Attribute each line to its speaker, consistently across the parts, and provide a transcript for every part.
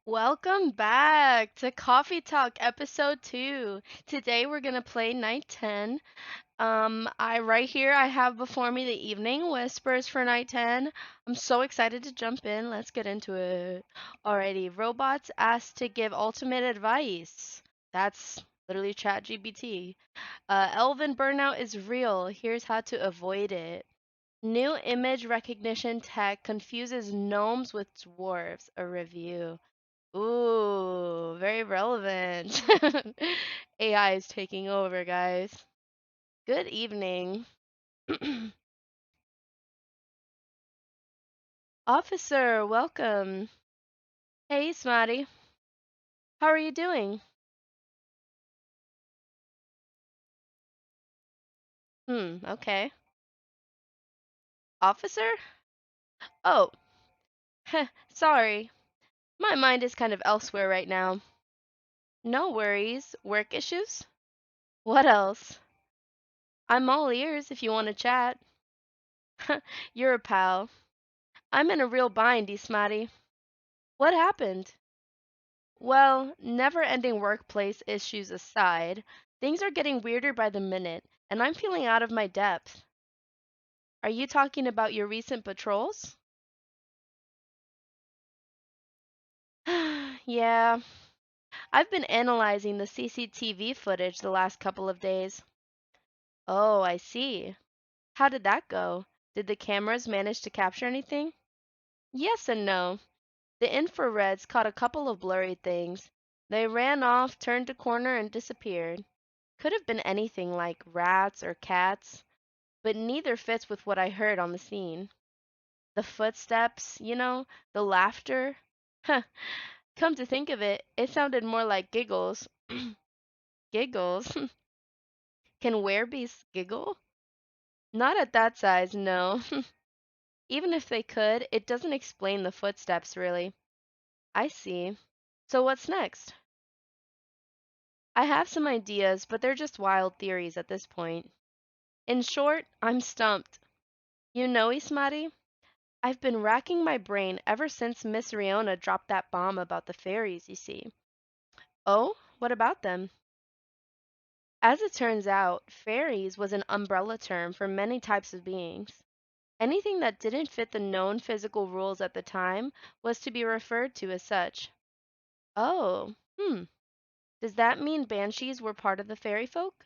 Speaker 1: Welcome back to Coffee Talk episode 2. Today we're going to play night 10. I right here I have before me the evening whispers for night 10. I'm so excited to jump in. Let's get into it. Alrighty, robots asked to give ultimate advice. That's literally ChatGPT. Elven burnout is real. Here's how to avoid it. New image recognition tech confuses gnomes with dwarves. A review. Ooh, very relevant. AI is taking over, guys. Good evening. Officer, welcome. Hey, Smarty. How are you doing? Okay. Officer? Oh, sorry. My mind is kind of elsewhere right now. No worries. Work issues? What else? I'm all ears if you want to chat. You're a pal. I'm in a real bindy, Smarty. What happened? Well, never-ending workplace issues aside, things are getting weirder by the minute, and I'm feeling out of my depth. Are you talking about your recent patrols? Yeah, I've been analyzing the CCTV footage the last couple of days. Oh, I see. How did that go? Did the cameras manage to capture anything? Yes and no. The infrareds caught a couple of blurry things. They ran off, turned a corner, and disappeared. Could have been anything like rats or cats, but neither fits with what I heard on the scene. The footsteps, the laughter. Huh, come to think of it, it sounded more like giggles. Giggles? Can werebeasts giggle? Not at that size, no. Even if they could, it doesn't explain the footsteps, really. I see. So what's next? I have some ideas, but they're just wild theories at this point. In short, I'm stumped. You know, Ismati, I've been racking my brain ever since Miss Riona dropped that bomb about the fairies, you see. Oh, what about them? As it turns out, fairies was an umbrella term for many types of beings. Anything that didn't fit the known physical rules at the time was to be referred to as such. Oh, Does that mean banshees were part of the fairy folk?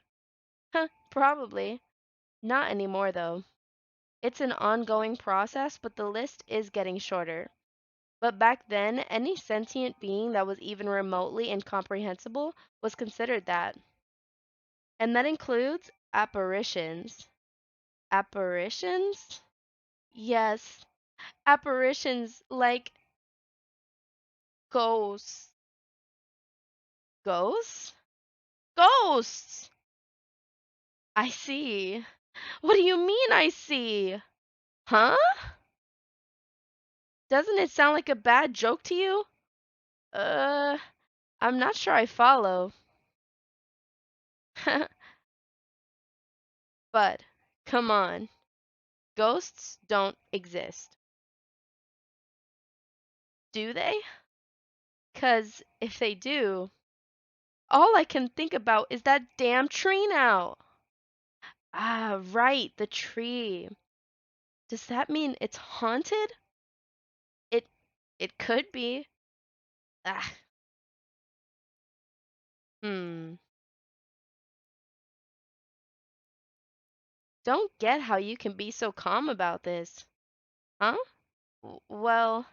Speaker 1: Huh, probably. Not anymore, though. It's an ongoing process, but the list is getting shorter. But back then, any sentient being that was even remotely incomprehensible was considered that. And that includes apparitions. Apparitions? Yes, apparitions like ghosts. Ghosts? Ghosts! I see. What do you mean I see? Huh? Doesn't it sound like a bad joke to you? Uh, I'm not sure I follow. But, come on. Ghosts don't exist. Do they? 'Cause if they do, all I can think about is that damn tree now. Ah, right, the tree. Does that mean it's haunted? It it could be. Ah, hmm. Don't get how you can be so calm about this. Huh? Well,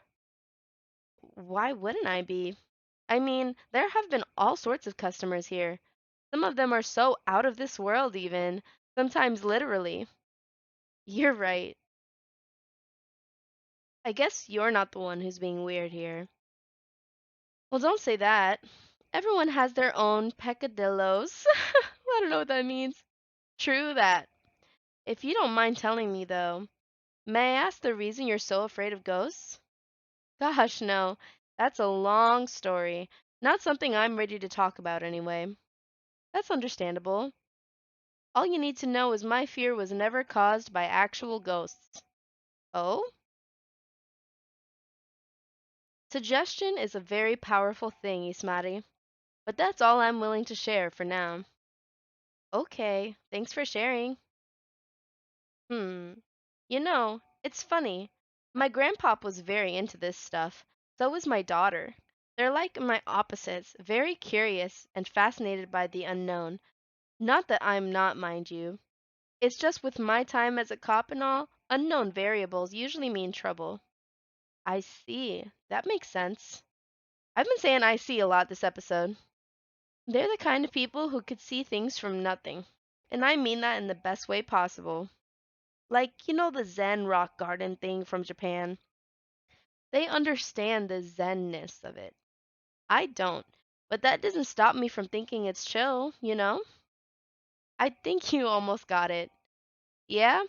Speaker 1: why wouldn't I be? I mean, there have been all sorts of customers here. Some of them are so out of this world even, sometimes literally. You're right. I guess you're not the one who's being weird here. Well, don't say that. Everyone has their own peccadillos. I don't know what that means. True that. If you don't mind telling me, though, may I ask the reason you're so afraid of ghosts? Gosh, no. That's a long story. Not something I'm ready to talk about anyway. That's understandable. All you need to know is my fear was never caused by actual ghosts. Oh? Suggestion is a very powerful thing, Ismari, but that's all I'm willing to share for now. Okay, thanks for sharing. Hmm. It's funny. My grandpop was very into this stuff. So was my daughter. They're like my opposites, very curious and fascinated by the unknown. Not that I'm not, mind you. It's just with my time as a cop and all, unknown variables usually mean trouble. I see. That makes sense. I've been saying I see a lot this episode. They're the kind of people who could see things from nothing. And I mean that in the best way possible. Like, the Zen rock garden thing from Japan. They understand the Zenness of it. I don't. But that doesn't stop me from thinking it's chill? I think you almost got it. Yeah?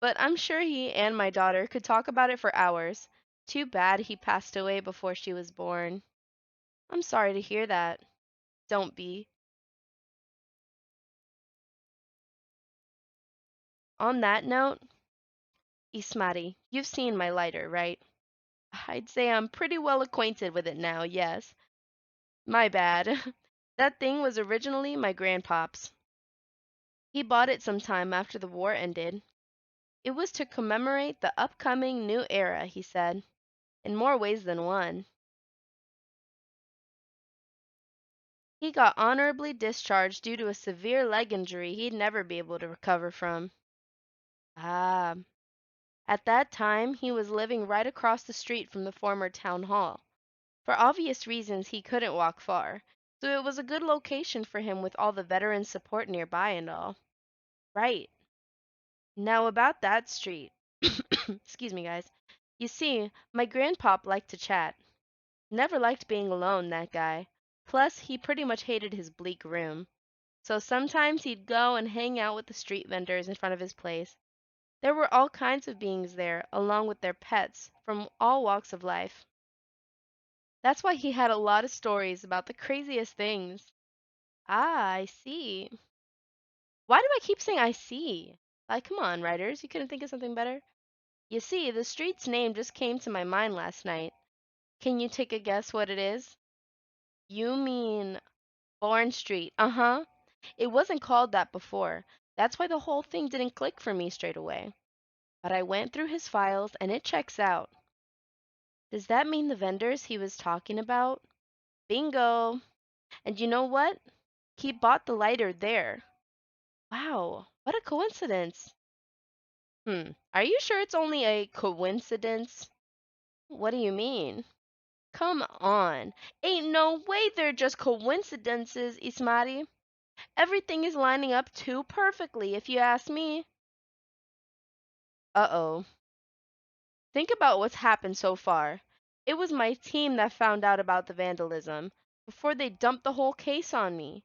Speaker 1: But I'm sure he and my daughter could talk about it for hours. Too bad he passed away before she was born. I'm sorry to hear that. Don't be. On that note, Ismari, you've seen my lighter, right? I'd say I'm pretty well acquainted with it now, yes. My bad. That thing was originally my grandpop's. He bought it some time after the war ended. It was to commemorate the upcoming new era, he said, in more ways than one. He got honorably discharged due to a severe leg injury he'd never be able to recover from. Ah, at that time he was living right across the street from the former town hall. For obvious reasons, he couldn't walk far, so it was a good location for him with all the veteran support nearby and all. Right. Now about that street. Excuse me, guys. You see, my grandpop liked to chat. Never liked being alone, that guy. Plus, he pretty much hated his bleak room. So sometimes he'd go and hang out with the street vendors in front of his place. There were all kinds of beings there, along with their pets, from all walks of life. That's why he had a lot of stories about the craziest things. Ah, I see. Why do I keep saying I see? Like, come on, writers, you couldn't think of something better? You see, the street's name just came to my mind last night. Can you take a guess what it is? You mean Bourne Street. Uh-huh. It wasn't called that before. That's why the whole thing didn't click for me straight away. But I went through his files and it checks out. Does that mean the vendors he was talking about? Bingo! And you know what? He bought the lighter there. Wow, what a coincidence. Are you sure it's only a coincidence? What do you mean? Come on. Ain't no way they're just coincidences, Ismari. Everything is lining up too perfectly, if you ask me. Uh-oh. Think about what's happened so far. It was my team that found out about the vandalism before they dumped the whole case on me.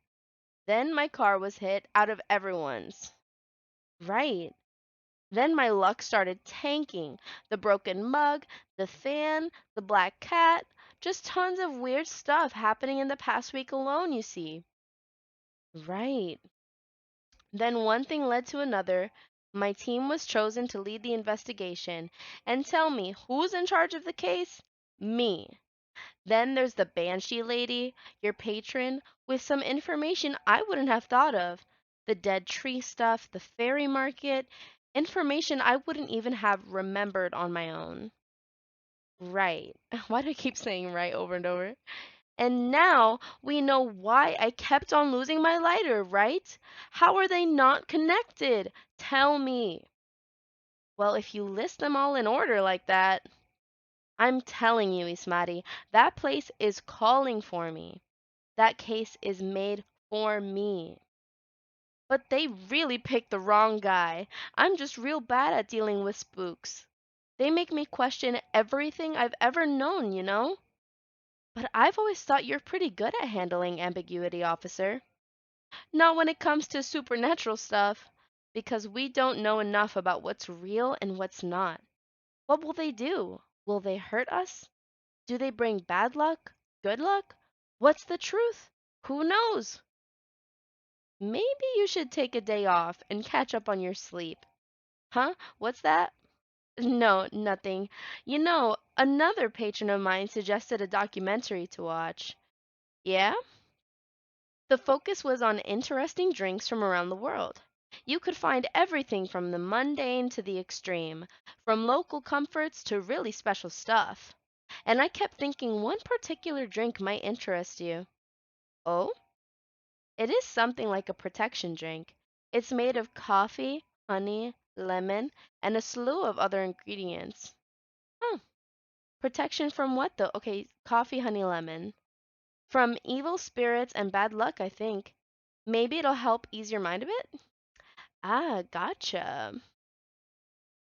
Speaker 1: Then my car was hit out of everyone's. Right. Then my luck started tanking. The broken mug, the fan, the black cat, just tons of weird stuff happening in the past week alone, you see. Right. Then one thing led to another. My team was chosen to lead the investigation. And tell me, who's in charge of the case? Me. Then there's the Banshee lady, your patron, with some information I wouldn't have thought of. The dead tree stuff, the fairy market, information I wouldn't even have remembered on my own. Right. Why do I keep saying right over and over? And now we know why I kept on losing my lighter, right? How are they not connected? Tell me. Well, if you list them all in order like that, I'm telling you, Ismati, that place is calling for me. That case is made for me. But they really picked the wrong guy. I'm just real bad at dealing with spooks. They make me question everything I've ever known. But I've always thought you're pretty good at handling ambiguity, officer. Not when it comes to supernatural stuff, because we don't know enough about what's real and what's not. What will they do? Will they hurt us? Do they bring bad luck? Good luck? What's the truth? Who knows? Maybe you should take a day off and catch up on your sleep. Huh? What's that? No, nothing. Another patron of mine suggested a documentary to watch. Yeah? The focus was on interesting drinks from around the world. You could find everything from the mundane to the extreme, from local comforts to really special stuff. And I kept thinking one particular drink might interest you. Oh? It is something like a protection drink. It's made of coffee, honey, lemon, and a slew of other ingredients. Huh. Protection from what though? Okay, coffee, honey, lemon. From evil spirits and bad luck, I think. Maybe it'll help ease your mind a bit? Ah, gotcha.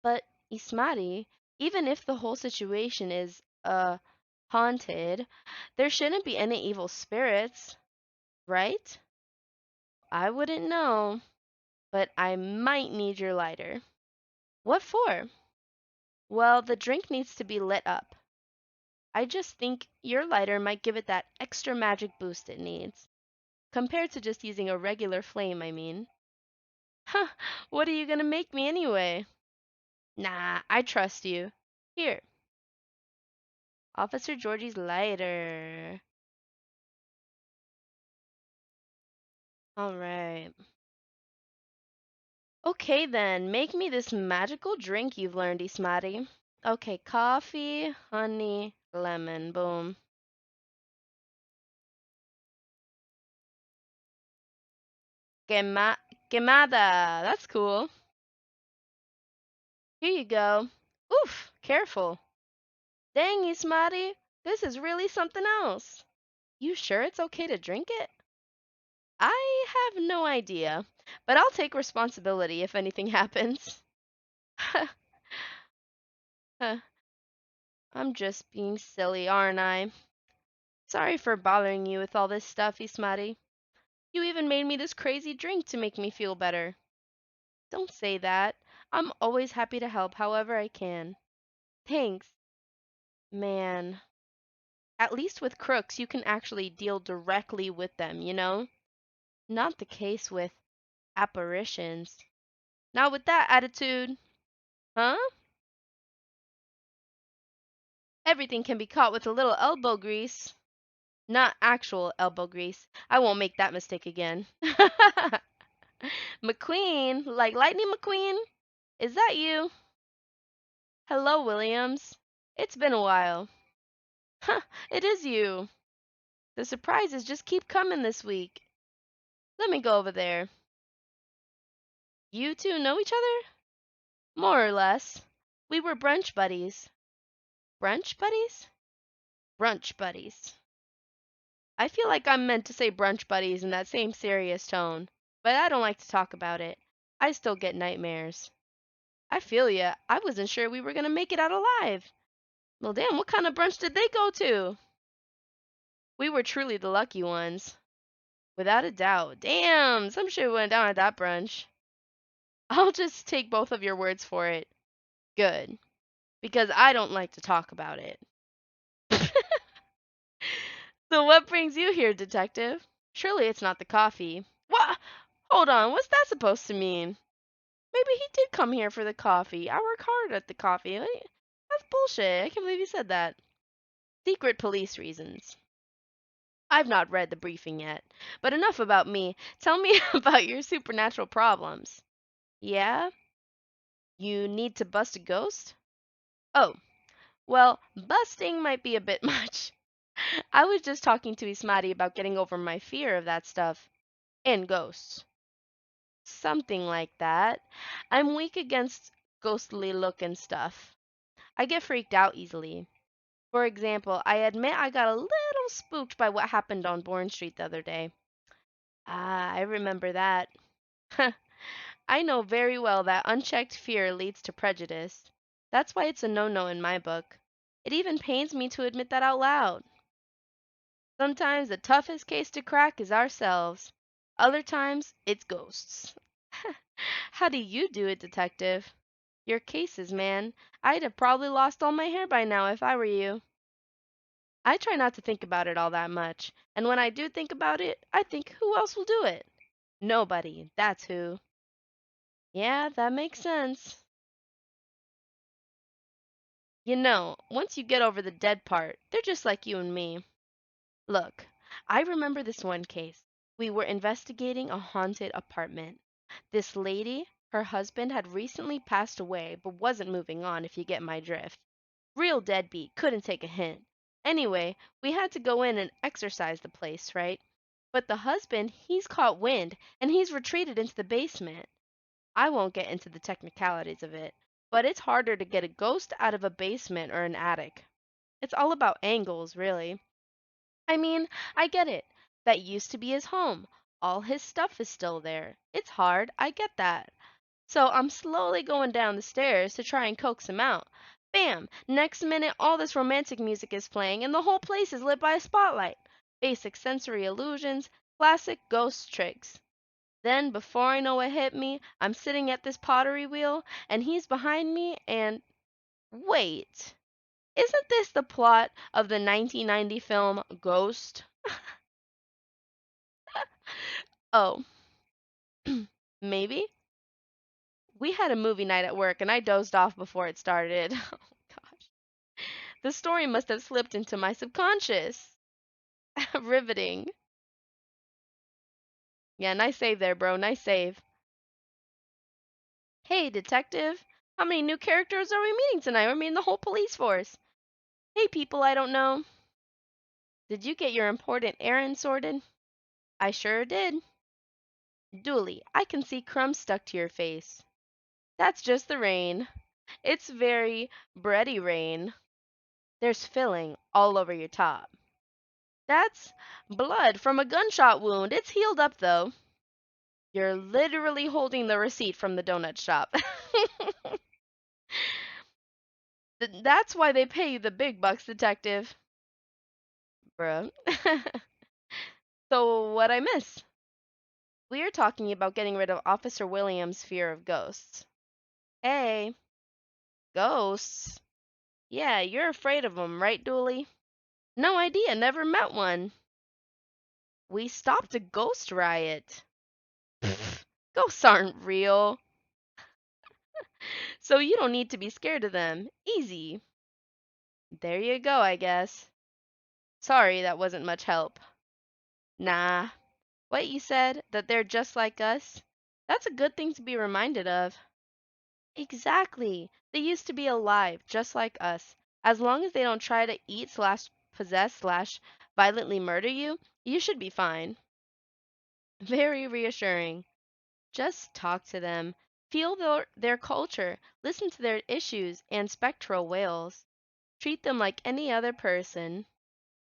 Speaker 1: But Ismari, even if the whole situation is, haunted, there shouldn't be any evil spirits, right? I wouldn't know, but I might need your lighter. What for? Well, the drink needs to be lit up. I just think your lighter might give it that extra magic boost it needs. Compared to just using a regular flame, I mean. Huh, what are you gonna make me anyway? Nah, I trust you. Here, Officer Jorji's lighter. Alright. Okay then, make me this magical drink you've learned, Ismari. Okay, coffee, honey, lemon, boom. Quema quemada, that's cool. Here you go. Oof, careful. Dang, Ismari, this is really something else. You sure it's okay to drink it? I have no idea, but I'll take responsibility if anything happens. I'm just being silly, aren't I? Sorry for bothering you with all this stuff, Ismari. You even made me this crazy drink to make me feel better. Don't say that. I'm always happy to help however I can. Thanks. Man, at least with crooks, you can actually deal directly with them, you know? Not the case with apparitions. Not with that attitude. Huh? Everything can be caught with a little elbow grease. Not actual elbow grease. I won't make that mistake again. McQueen, like Lightning McQueen? Is that you? Hello, Williams. It's been a while. Huh, it is you. The surprises just keep coming this week. Let me go over there. You two know each other? More or less. We were brunch buddies. Brunch buddies? Brunch buddies. I feel like I'm meant to say brunch buddies in that same serious tone, but I don't like to talk about it. I still get nightmares. I feel ya. I wasn't sure we were gonna make it out alive. Well, damn, what kind of brunch did they go to? We were truly the lucky ones. Without a doubt. Damn, some shit went down at that brunch. I'll just take both of your words for it. Good. Because I don't like to talk about it. So what brings you here, detective? Surely it's not the coffee. What? Hold on, what's that supposed to mean? Maybe he did come here for the coffee. I work hard at the coffee. That's bullshit. I can't believe he said that. Secret police reasons. I've not read the briefing yet. But enough about me. Tell me about your supernatural problems. Yeah? You need to bust a ghost? Oh, well, busting might be a bit much. I was just talking to Ismati about getting over my fear of that stuff. And ghosts. Something like that. I'm weak against ghostly look and stuff. I get freaked out easily. For example, I admit I got a little spooked by what happened on Bourne Street the other day. Ah, I remember that. I know very well that unchecked fear leads to prejudice. That's why it's a no-no in my book. It even pains me to admit that out loud. Sometimes the toughest case to crack is ourselves. Other times, it's ghosts. How do you do it, detective? Your cases, man. I'd have probably lost all my hair by now if I were you. I try not to think about it all that much, and when I do think about it, I think who else will do it? Nobody, that's who. Yeah, that makes sense. Once you get over the dead part, they're just like you and me. Look, I remember this one case. We were investigating a haunted apartment. This lady, her husband had recently passed away but wasn't moving on, if you get my drift. Real deadbeat, couldn't take a hint. Anyway, we had to go in and exorcise the place, right? But the husband, he's caught wind and he's retreated into the basement. I won't get into the technicalities of it, but it's harder to get a ghost out of a basement or an attic. It's all about angles, really. I mean, I get it. That used to be his home. All his stuff is still there. It's hard, I get that. So I'm slowly going down the stairs to try and coax him out. Bam! Next minute, all this romantic music is playing, and the whole place is lit by a spotlight. Basic sensory illusions, classic ghost tricks. Then, before I know what hit me, I'm sitting at this pottery wheel, and he's behind me, and wait, isn't this the plot of the 1990 film Ghost? Oh, maybe? We had a movie night at work, and I dozed off before it started. Oh, gosh. The story must have slipped into my subconscious. Riveting. Yeah, nice save there, bro. Nice save. Hey, detective. How many new characters are we meeting tonight? We're meeting the whole police force. Hey, people I don't know. Did you get your important errand sorted? I sure did. Dooley, I can see crumbs stuck to your face. That's just the rain. It's very bready rain. There's filling all over your top. That's blood from a gunshot wound. It's healed up though. You're literally holding the receipt from the donut shop. That's why they pay you the big bucks, detective. Bruh. So, what I miss? We are talking about getting rid of Officer Williams' fear of ghosts. Hey, ghosts? Yeah, you're afraid of 'em, right, Dooley? No idea, never met one. We stopped a ghost riot. Pfft, ghosts aren't real. So you don't need to be scared of them. Easy. There you go, I guess. Sorry, that wasn't much help. Nah. What you said, that they're just like us, that's a good thing to be reminded of. Exactly. They used to be alive, just like us. As long as they don't try to eat slash possess slash violently murder you, you should be fine. Very reassuring. Just talk to them. Feel their culture. Listen to their issues and spectral wails. Treat them like any other person.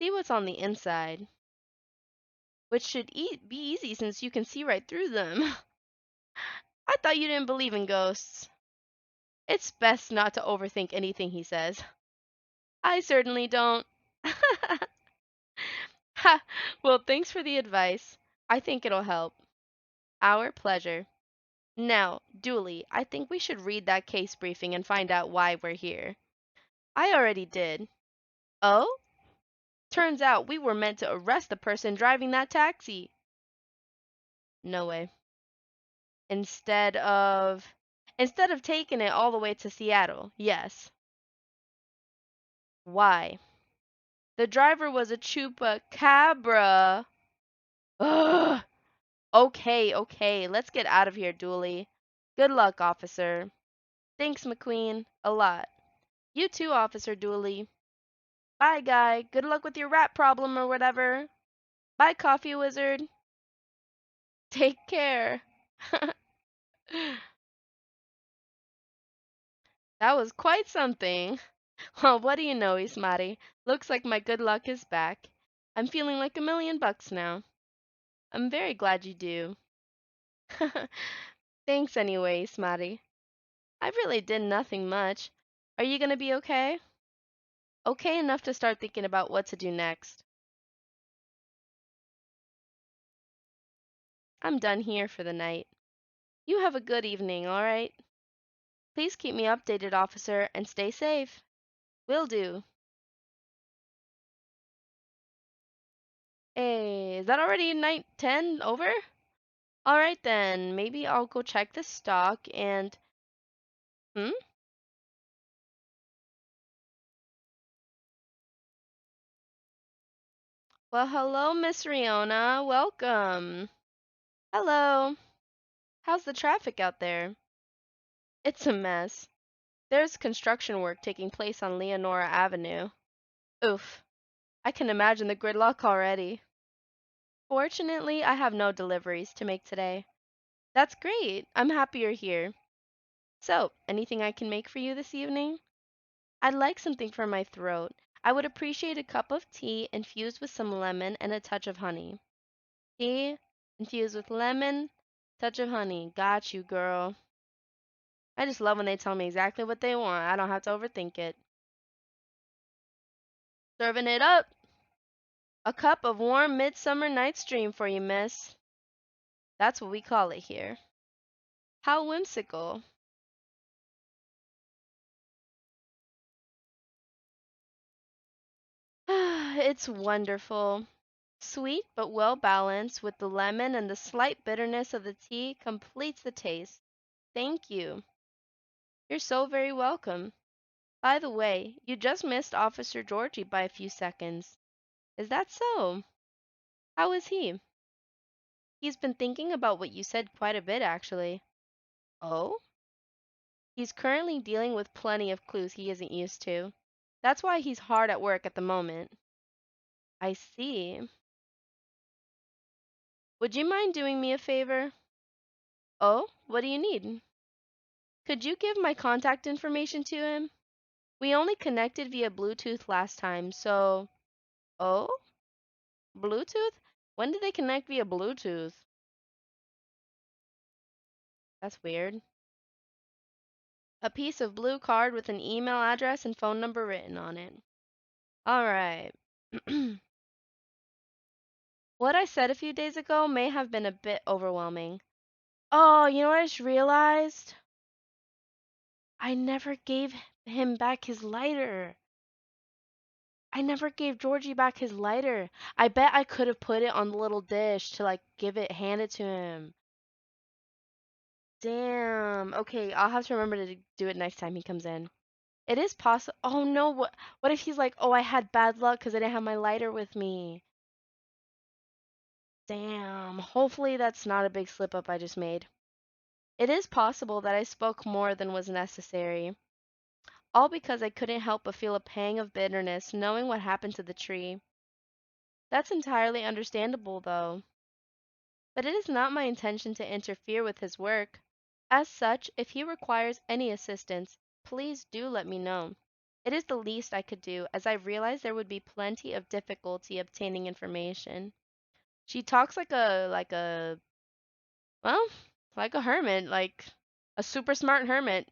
Speaker 1: See what's on the inside. Which should be easy since you can see right through them. I thought you didn't believe in ghosts. It's best not to overthink anything he says. I certainly don't. Ha! Well, thanks for the advice. I think it'll help. Our pleasure. Now, Dooley, I think we should read that case briefing and find out why we're here. I already did. Oh? Turns out we were meant to arrest the person driving that taxi. No way. Instead of instead of taking it all the way to Seattle. Yes. Why? The driver was a chupacabra. Ugh. Okay, okay. Let's get out of here, Dooley. Good luck, officer. Thanks, McQueen. A lot. You too, Officer Dooley. Bye, guy. Good luck with your rat problem or whatever. Bye, Coffee Wizard. Take care. That was quite something. Well, what do you know, Ismari? Looks like my good luck is back. I'm feeling like $1,000,000 now. I'm very glad you do. Thanks anyway, Ismari. I really did nothing much. Are you gonna be okay? Okay enough to start thinking about what to do next. I'm done here for the night. You have a good evening, all right? Please keep me updated, officer, and stay safe. Will do. Hey, is that already night 10 over? All right then, maybe I'll go check the stock and... Hmm? Well, hello, Miss Riona. Welcome. Hello. How's the traffic out there? It's a mess. There's construction work taking place on Leonora Avenue. Oof. I can imagine the gridlock already. Fortunately, I have no deliveries to make today. That's great. I'm happy you're here. So, anything I can make for you this evening? I'd like something for my throat. I would appreciate a cup of tea infused with some lemon and a touch of honey. Tea infused with lemon, touch of honey. Got you, girl. I just love when they tell me exactly what they want. I don't have to overthink it. Serving it up. A cup of warm midsummer night's dream for you, miss. That's what we call it here. How whimsical. It's wonderful. Sweet but well balanced with the lemon and the slight bitterness of the tea completes the taste. Thank you. You're so very welcome. By the way, you just missed Officer Jorji by a few seconds. Is that so? How is he? He's been thinking about what you said quite a bit, actually. Oh? He's currently dealing with plenty of clues he isn't used to. That's why he's hard at work at the moment. I see. Would you mind doing me a favor? Oh, what do you need? Could you give my contact information to him? We only connected via Bluetooth last time, so. Oh? Bluetooth? When did they connect via Bluetooth? That's weird. A piece of blue card with an email address and phone number written on it. Alright. What I said a few days ago may have been a bit overwhelming. Oh, you know what I just realized? I never gave him back his lighter. I never gave Georgie back his lighter. I bet I could have put it on the little dish to like hand it to him. Damn. Okay, I'll have to remember to do it next time he comes in. It is possible. Oh no, what if he's like, "Oh, I had bad luck because I didn't have my lighter with me." Damn. Hopefully that's not a big slip up I just made. It is possible that I spoke more than was necessary, all because I couldn't help but feel a pang of bitterness knowing what happened to the tree. That's entirely understandable, though. But it is not my intention to interfere with his work. As such, if he requires any assistance, please do let me know. It is the least I could do, as I realize there would be plenty of difficulty obtaining information. She talks well, like a hermit, like a super smart hermit,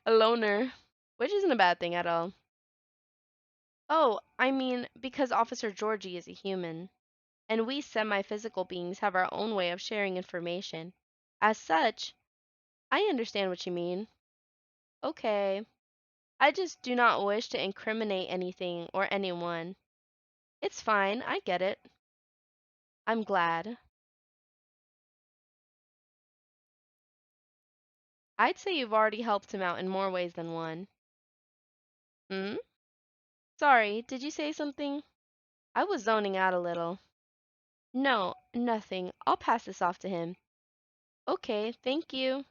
Speaker 1: a loner, which isn't a bad thing at all. Oh, I mean, because Officer Georgie is a human, and we semi-physical beings have our own way of sharing information. As such, I understand what you mean. Okay. I just do not wish to incriminate anything or anyone. It's fine, I get it. I'm glad. I'd say you've already helped him out in more ways than one. Hmm? Sorry, did you say something? I was zoning out a little. No, nothing. I'll pass this off to him. Okay, thank you.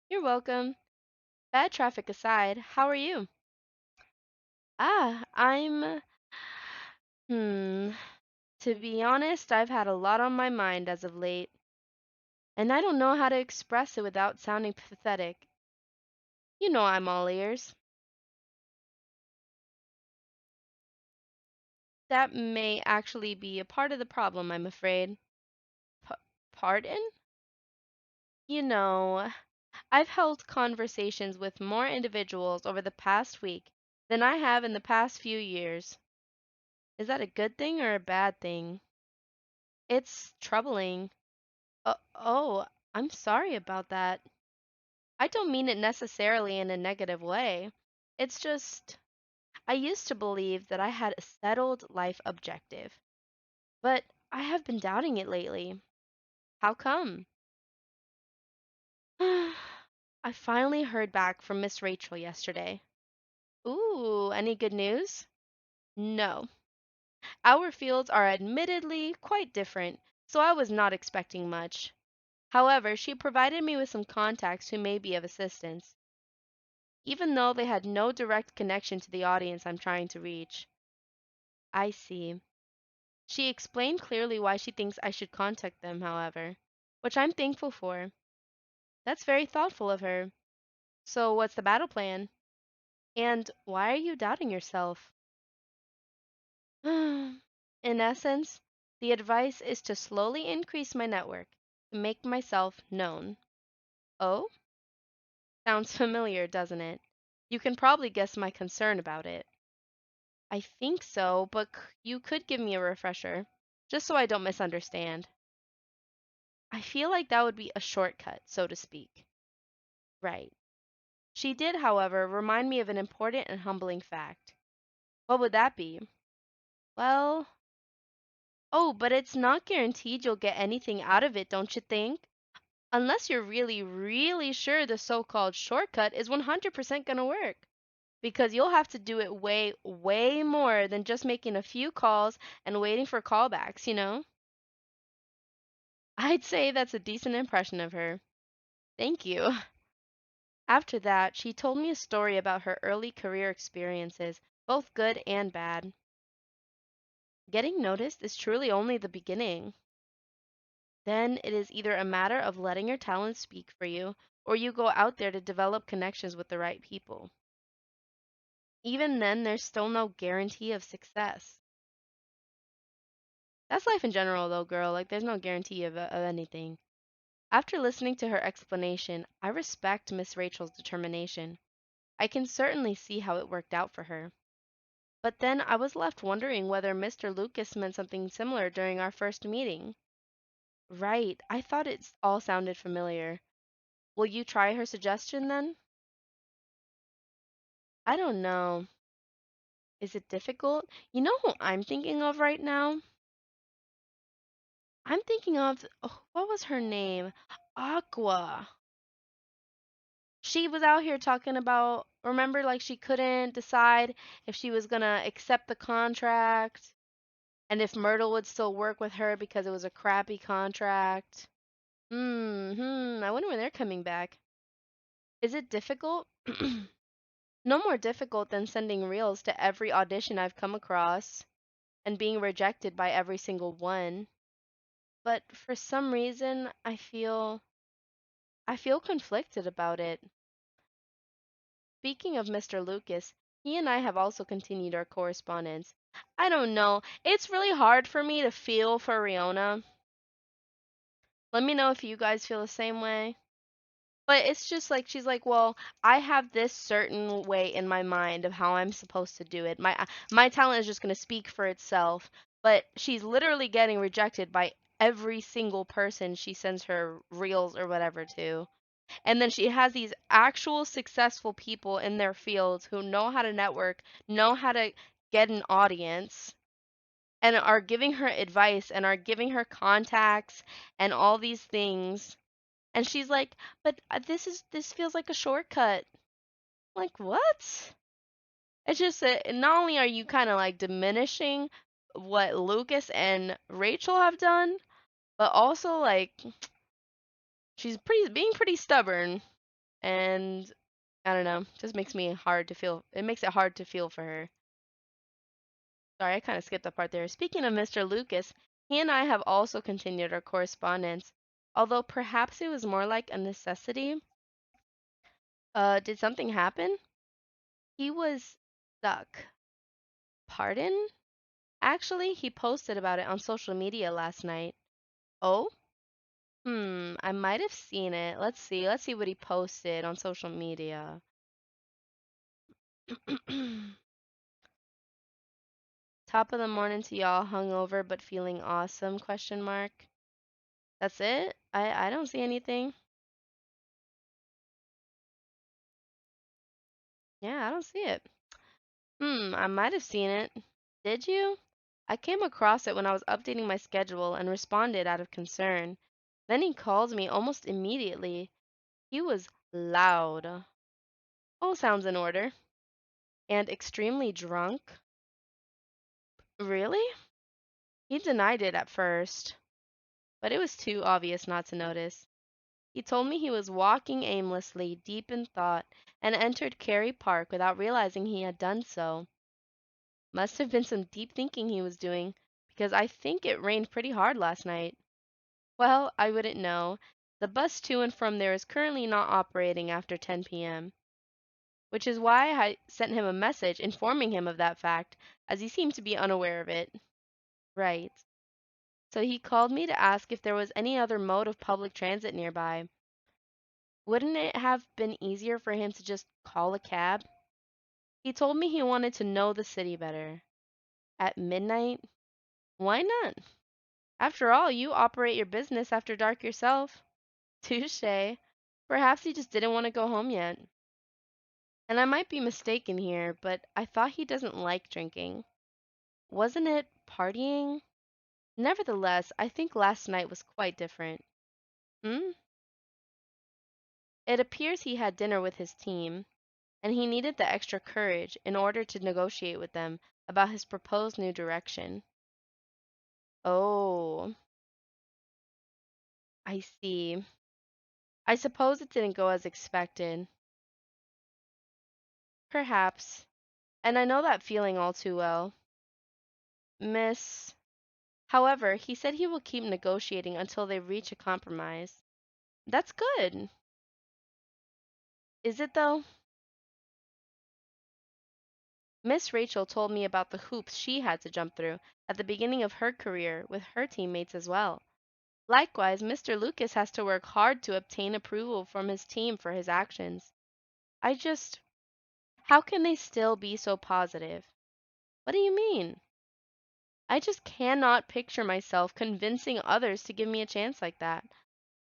Speaker 1: You're welcome. Bad traffic aside, how are you? I'm. Hmm. To be honest, I've had a lot on my mind as of late, and I don't know how to express it without sounding pathetic. You know I'm all ears. That may actually be a part of the problem, I'm afraid. P- Pardon? You know, I've held conversations with more individuals over the past week than I have in the past few years. Is that a good thing or a bad thing? It's troubling. Oh, I'm sorry about that. I don't mean it necessarily in a negative way. It's just, I used to believe that I had a settled life objective, but I have been doubting it lately. How come? I finally heard back from Miss Rachel yesterday. Ooh, any good news? No. Our fields are admittedly quite different, so I was not expecting much. However, she provided me with some contacts who may be of assistance, even though they had no direct connection to the audience I'm trying to reach. I see. She explained clearly why she thinks I should contact them, however, which I'm thankful for. That's very thoughtful of her. So, what's the battle plan? And why are you doubting yourself? In essence, the advice is to slowly increase my network, to make myself known. Oh? Sounds familiar, doesn't it? You can probably guess my concern about it. I think so, but you could give me a refresher, just so I don't misunderstand. I feel like that would be a shortcut, so to speak. Right. She did, however, remind me of an important and humbling fact. What would that be? Well, oh, but it's not guaranteed you'll get anything out of it, don't you think? Unless you're really, really sure the so-called shortcut is 100% gonna work. Because you'll have to do it way, way more than just making a few calls and waiting for callbacks. I'd say that's a decent impression of her. Thank you. After that, she told me a story about her early career experiences, both good and bad. Getting noticed is truly only the beginning. Then it is either a matter of letting your talents speak for you, or you go out there to develop connections with the right people. Even then, there's still no guarantee of success. That's life in general, though, girl. Like, there's no guarantee of anything. After listening to her explanation, I respect Miss Rachel's determination. I can certainly see how it worked out for her. But then I was left wondering whether Mr. Lucas meant something similar during our first meeting. Right, I thought it all sounded familiar. Will you try her suggestion then? I don't know. Is it difficult? You know who I'm thinking of right now? I'm thinking of, oh, what was her name? Aqua. She was out here talking about, remember, like she couldn't decide if she was gonna accept the contract and if Myrtle would still work with her because it was a crappy contract. I wonder when they're coming back. Is it difficult? No more difficult than sending reels to every audition I've come across and being rejected by every single one. But for some reason, I feel conflicted about it. Speaking of Mr. Lucas, he and I have also continued our correspondence. I don't know. It's really hard for me to feel for Riona. Let me know if you guys feel the same way. But it's just like she's like, well, I have this certain way in my mind of how I'm supposed to do it. My talent is just gonna speak for itself. But she's literally getting rejected by every single person she sends her reels or whatever to. And then she has these actual successful people in their fields who know how to network, know how to get an audience, and are giving her advice and are giving her contacts and all these things. And she's like, "But this feels like a shortcut." Like, what? It's just that not only are you kind of like diminishing what Lucas and Rachel have done, but also like she's being pretty stubborn, and I don't know, just makes me hard to feel. It makes it hard to feel for her. Sorry, I kind of skipped that part there. Speaking of Mr. Lucas, he and I have also continued our correspondence, although perhaps it was more like a necessity. Did something happen? He was stuck. Pardon? Actually, he posted about it on social media last night. Oh? I might have seen it. Let's see. Let's see what he posted on social media. Top of the morning to y'all, hungover but feeling awesome? Question mark. That's it? I don't see anything. Yeah, I don't see it. I might have seen it. Did you? I came across it when I was updating my schedule and responded out of concern. Then he called me almost immediately. He was loud. All sounds in order. And extremely drunk. Really? He denied it at first, but it was too obvious not to notice. He told me he was walking aimlessly, deep in thought, and entered Cary Park without realizing he had done so. Must have been some deep thinking he was doing, because I think it rained pretty hard last night. Well, I wouldn't know. The bus to and from there is currently not operating after 10 p.m., which is why I sent him a message informing him of that fact, as he seemed to be unaware of it. Right. So he called me to ask if there was any other mode of public transit nearby. Wouldn't it have been easier for him to just call a cab? He told me he wanted to know the city better. At midnight? Why not? After all, you operate your business after dark yourself. Touche. Perhaps he just didn't want to go home yet. And I might be mistaken here, but I thought he doesn't like drinking. Wasn't it partying? Nevertheless, I think last night was quite different. Hmm? It appears he had dinner with his team, and he needed the extra courage in order to negotiate with them about his proposed new direction. Oh, I see. I suppose it didn't go as expected. Perhaps. And I know that feeling all too well. Miss. However, he said he will keep negotiating until they reach a compromise. That's good. Is it though? Miss Rachel told me about the hoops she had to jump through at the beginning of her career with her teammates as well. Likewise, Mr. Lucas has to work hard to obtain approval from his team for his actions. I just, how can they still be so positive? What do you mean? I just cannot picture myself convincing others to give me a chance like that.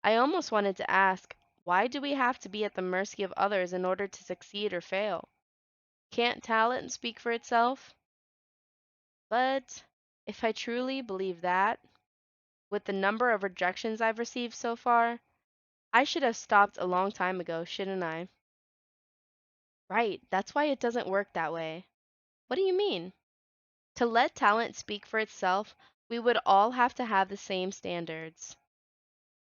Speaker 1: I almost wanted to ask, why do we have to be at the mercy of others in order to succeed or fail? Can't talent speak for itself? But if I truly believe that, with the number of rejections I've received so far, I should have stopped a long time ago, shouldn't I? Right, that's why it doesn't work that way. What do you mean? To let talent speak for itself, we would all have to have the same standards.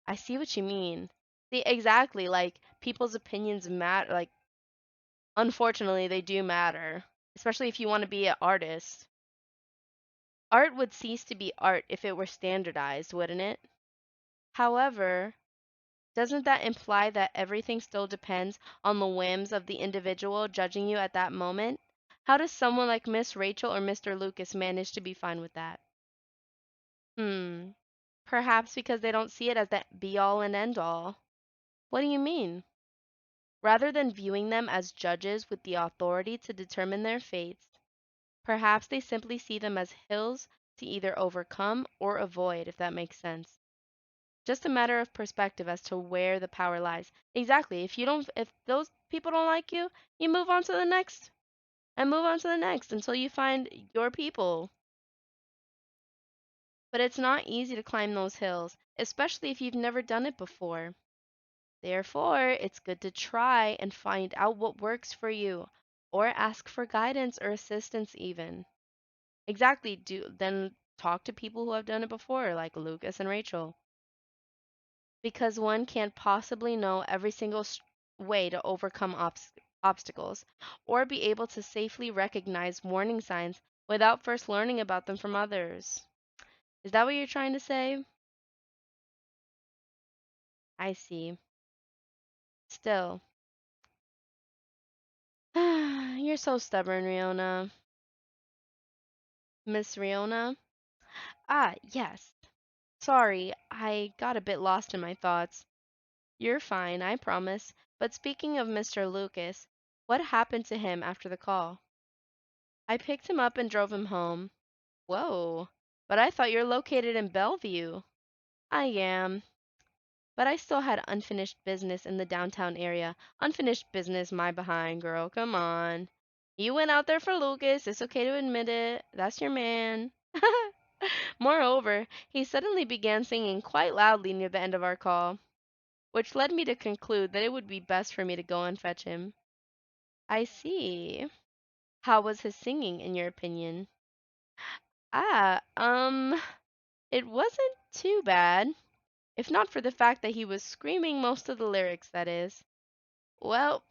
Speaker 1: I see what you mean. See, exactly, like people's opinions matter, like unfortunately they do matter, especially if you want to be an artist. Art would cease to be art if it were standardized, wouldn't it? However, doesn't that imply that everything still depends on the whims of the individual judging you at that moment? How does someone like Miss Rachel or Mr. Lucas manage to be fine with that? Hmm. Perhaps because they don't see it as the be all and end all. What do you mean? Rather than viewing them as judges with the authority to determine their fates, perhaps they simply see them as hills to either overcome or avoid, if that makes sense. Just a matter of perspective as to where the power lies. Exactly. If those people don't like you, you move on to the next and move on to the next until you find your people. But it's not easy to climb those hills, especially if you've never done it before. Therefore, it's good to try and find out what works for you, or ask for guidance or assistance even. Exactly, do then talk to people who have done it before, like Lucas and Rachel. Because one can't possibly know every single way to overcome obstacles, or be able to safely recognize warning signs without first learning about them from others. Is that what you're trying to say? I see. Still, you're so stubborn, Riona. Miss Riona? Ah, yes. Sorry, I got a bit lost in my thoughts. You're fine, I promise. But speaking of Mr. Lucas, what happened to him after the call? I picked him up and drove him home. Whoa, but I thought you're located in Bellevue. I am, but I still had unfinished business in the downtown area. Unfinished business, my behind, girl. Come on. You went out there for Lucas. It's okay to admit it. That's your man. Moreover, he suddenly began singing quite loudly near the end of our call, which led me to conclude that it would be best for me to go and fetch him. I see. How was his singing, in your opinion? Ah, It wasn't too bad, if not for the fact that he was screaming most of the lyrics, that is. Well,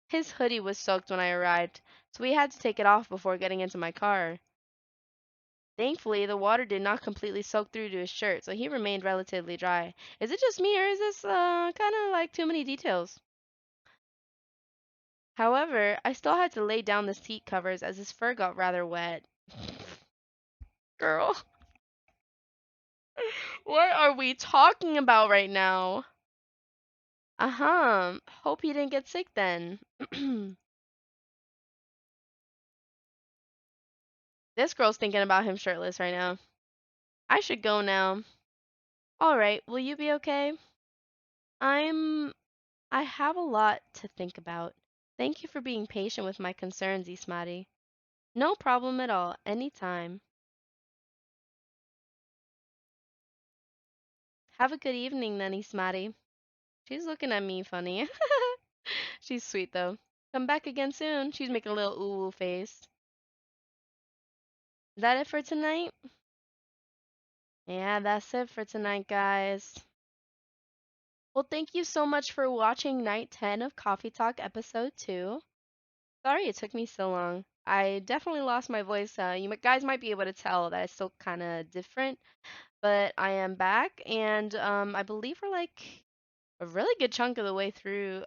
Speaker 1: his hoodie was soaked when I arrived, so we had to take it off before getting into my car. Thankfully, the water did not completely soak through to his shirt, so he remained relatively dry. Is it just me, or is this kind of like too many details? However, I still had to lay down the seat covers as his fur got rather wet. Girl, what are we talking about right now? Uh-huh. Hope he didn't get sick then. This girl's thinking about him shirtless right now. I should go now. All right, will you be okay? I'm I have a lot to think about. Thank you for being patient with my concerns, Ismati. No problem at all, anytime. Have a good evening then, Ismati. She's looking at me funny. She's sweet though. Come back again soon. She's making a little ooh face. Is that it for tonight? Yeah, that's it for tonight, guys. Well, thank you so much for watching night 10 of Coffee Talk episode 2. Sorry it took me so long. I definitely lost my voice. Guys might be able to tell that it's still kind of different, but I am back, and I believe we're like a really good chunk of the way through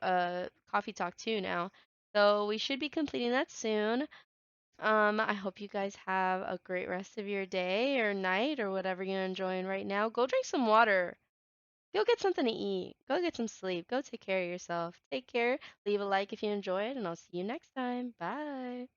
Speaker 1: Coffee Talk 2 now. So we should be completing that soon. I hope you guys have a great rest of your day or night or whatever you're enjoying right now. Go drink some water. Go get something to eat. Go get some sleep. Go take care of yourself. Take care. Leave a like if you enjoyed, and I'll see you next time. Bye.